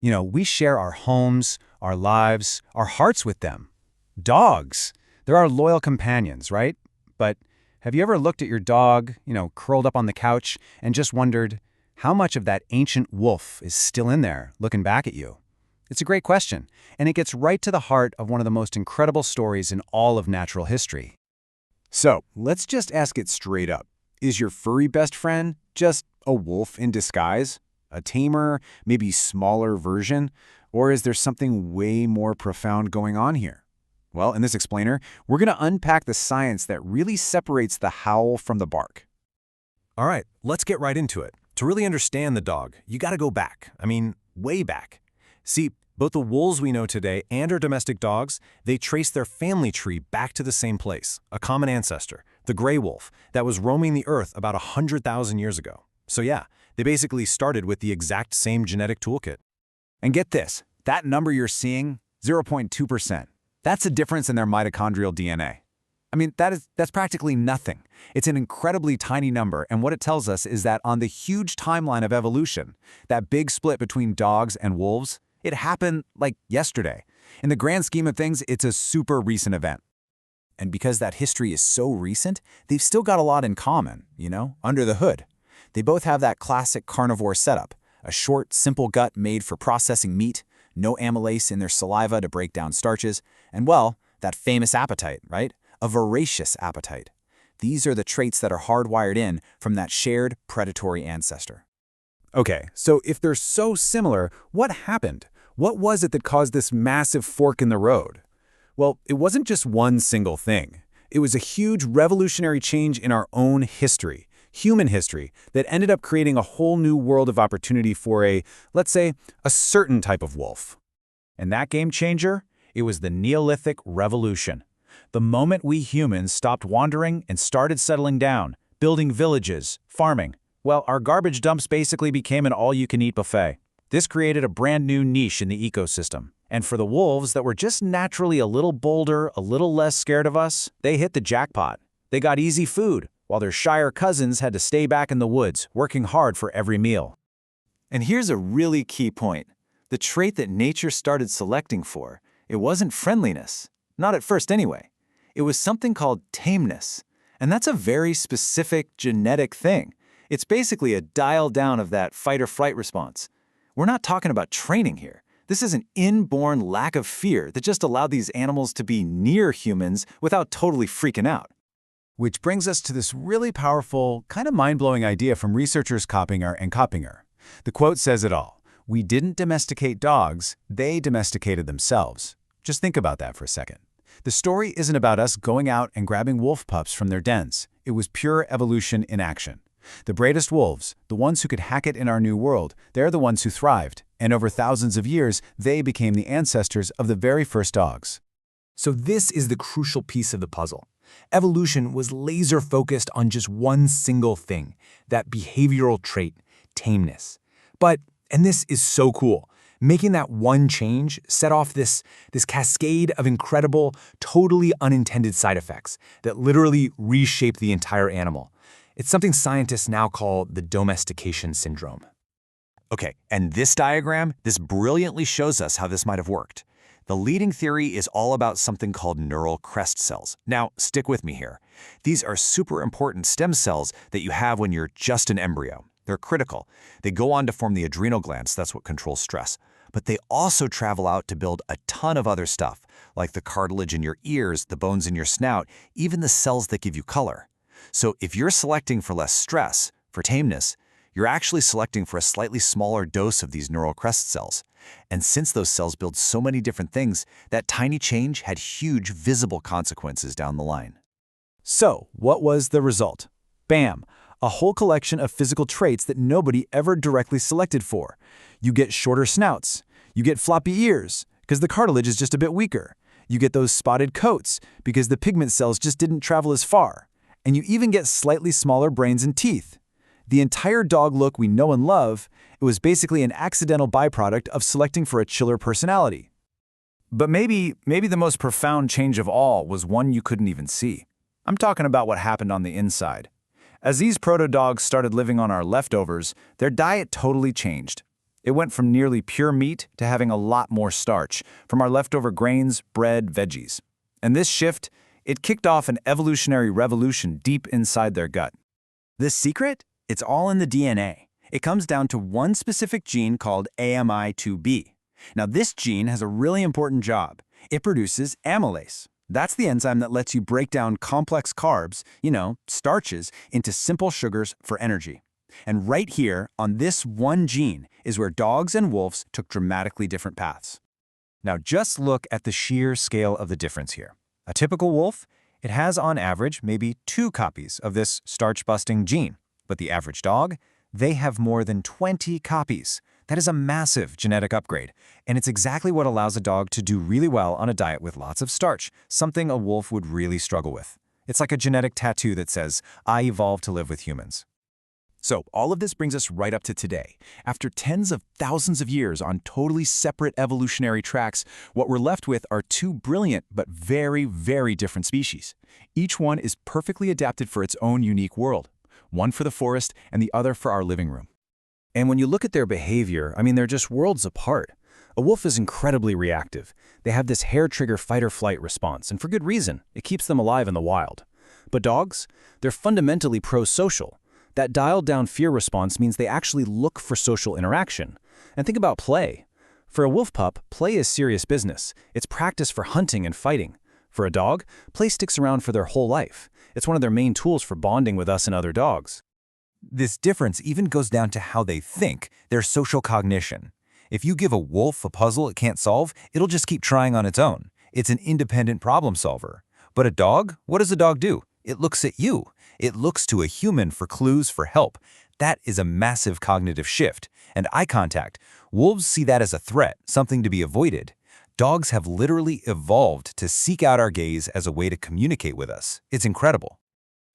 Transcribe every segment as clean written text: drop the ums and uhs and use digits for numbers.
We share our homes, our lives, our hearts with them. Dogs, they're our loyal companions, right? But have you ever looked at your dog, curled up on the couch, and just wondered how much of that ancient wolf is still in there, looking back at you? It's a great question, and it gets right to the heart of one of the most incredible stories in all of natural history. So, let's just ask it straight up. Is your furry best friend just a wolf in disguise? A tamer, maybe smaller version? Or is there something way more profound going on here? Well, in this explainer, we're going to unpack the science that really separates the howl from the bark. All right, let's get right into it. To really understand the dog, you got to go back. Way back. See, both the wolves we know today and our domestic dogs, they trace their family tree back to the same place, a common ancestor, the gray wolf, that was roaming the earth about 100,000 years ago. So yeah, they basically started with the exact same genetic toolkit. And get this, that number you're seeing, 0.2%. That's the difference in their mitochondrial DNA. That's practically nothing. It's an incredibly tiny number, and what it tells us is that on the huge timeline of evolution, that big split between dogs and wolves, it happened like yesterday. In the grand scheme of things, it's a super recent event. And because that history is so recent, they've still got a lot in common, under the hood. They both have that classic carnivore setup, a short, simple gut made for processing meat, no amylase in their saliva to break down starches, and well, that famous appetite, right? A voracious appetite. These are the traits that are hardwired in from that shared predatory ancestor. Okay, so if they're so similar, what happened? What was it that caused this massive fork in the road? Well, it wasn't just one single thing. It was a huge revolutionary change in our own history, human history, that ended up creating a whole new world of opportunity for let's say, a certain type of wolf. And that game changer? It was the Neolithic Revolution. The moment we humans stopped wandering and started settling down, building villages, farming, well, our garbage dumps basically became an all-you-can-eat buffet. This created a brand new niche in the ecosystem. And for the wolves that were just naturally a little bolder, a little less scared of us, they hit the jackpot. They got easy food, while their shyer cousins had to stay back in the woods, working hard for every meal. And here's a really key point. The trait that nature started selecting for, it wasn't friendliness. Not at first anyway. It was something called tameness. And that's a very specific genetic thing. It's basically a dial down of that fight-or-flight response. We're not talking about training here. This is an inborn lack of fear that just allowed these animals to be near humans without totally freaking out. Which brings us to this really powerful, kind of mind-blowing idea from researchers Coppinger and Coppinger. The quote says it all. We didn't domesticate dogs, they domesticated themselves. Just think about that for a second. The story isn't about us going out and grabbing wolf pups from their dens. It was pure evolution in action. The bravest wolves, the ones who could hack it in our new world, they're the ones who thrived. And over thousands of years, they became the ancestors of the very first dogs. So this is the crucial piece of the puzzle. Evolution was laser-focused on just one single thing, that behavioral trait, tameness. And this is so cool, making that one change set off this cascade of incredible, totally unintended side effects that literally reshaped the entire animal. It's something scientists now call the Domestication Syndrome. Okay, and this diagram, this brilliantly shows us how this might have worked. The leading theory is all about something called neural crest cells. Now, stick with me here. These are super important stem cells that you have when you're just an embryo. They're critical. They go on to form the adrenal glands, that's what controls stress. But they also travel out to build a ton of other stuff, like the cartilage in your ears, the bones in your snout, even the cells that give you color. So if you're selecting for less stress, for tameness, you're actually selecting for a slightly smaller dose of these neural crest cells. And since those cells build so many different things, that tiny change had huge visible consequences down the line. So, what was the result? Bam! A whole collection of physical traits that nobody ever directly selected for. You get shorter snouts. You get floppy ears, because the cartilage is just a bit weaker. You get those spotted coats, because the pigment cells just didn't travel as far. And you even get slightly smaller brains and teeth. The entire dog look we know and love, it was basically an accidental byproduct of selecting for a chiller personality. But maybe the most profound change of all was one you couldn't even see. I'm talking about what happened on the inside. As these proto-dogs started living on our leftovers, their diet totally changed. It went from nearly pure meat to having a lot more starch from our leftover grains, bread, veggies. And this shift, it kicked off an evolutionary revolution deep inside their gut. The secret? It's all in the DNA. It comes down to one specific gene called AMI2B. Now, this gene has a really important job. It produces amylase. That's the enzyme that lets you break down complex carbs, starches, into simple sugars for energy. And right here, on this one gene, is where dogs and wolves took dramatically different paths. Now just look at the sheer scale of the difference here. A typical wolf, it has on average maybe 2 copies of this starch-busting gene. But the average dog, they have more than 20 copies. That is a massive genetic upgrade, and it's exactly what allows a dog to do really well on a diet with lots of starch, something a wolf would really struggle with. It's like a genetic tattoo that says, I evolved to live with humans. So all of this brings us right up to today. After tens of thousands of years on totally separate evolutionary tracks, what we're left with are 2 brilliant but very, very different species. Each one is perfectly adapted for its own unique world, one for the forest and the other for our living room. And when you look at their behavior, they're just worlds apart. A wolf is incredibly reactive. They have this hair-trigger fight-or-flight response, and for good reason. It keeps them alive in the wild. But dogs? They're fundamentally pro-social. That dialed-down fear response means they actually look for social interaction. And think about play. For a wolf pup, play is serious business. It's practice for hunting and fighting. For a dog, play sticks around for their whole life. It's one of their main tools for bonding with us and other dogs. This difference even goes down to how they think, their social cognition. If you give a wolf a puzzle it can't solve, it'll just keep trying on its own. It's an independent problem solver. But a dog, what does a dog do? It looks at you. It looks to a human for clues, for help. That is a massive cognitive shift. And eye contact. Wolves see that as a threat, something to be avoided. Dogs have literally evolved to seek out our gaze as a way to communicate with us. It's incredible.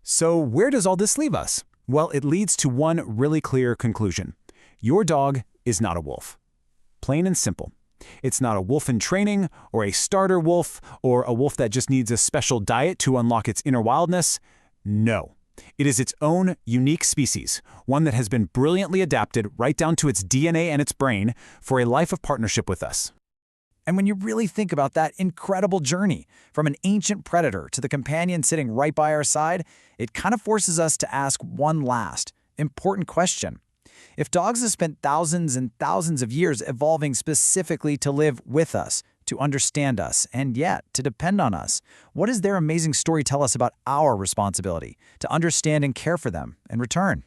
So where does all this leave us? Well, it leads to one really clear conclusion. Your dog is not a wolf. Plain and simple. It's not a wolf in training, or a starter wolf, or a wolf that just needs a special diet to unlock its inner wildness. No. It is its own unique species, one that has been brilliantly adapted right down to its DNA and its brain for a life of partnership with us. And when you really think about that incredible journey from an ancient predator to the companion sitting right by our side, it kind of forces us to ask one last, important question. If dogs have spent thousands and thousands of years evolving specifically to live with us, to understand us, and yet to depend on us, what does their amazing story tell us about our responsibility to understand and care for them in return?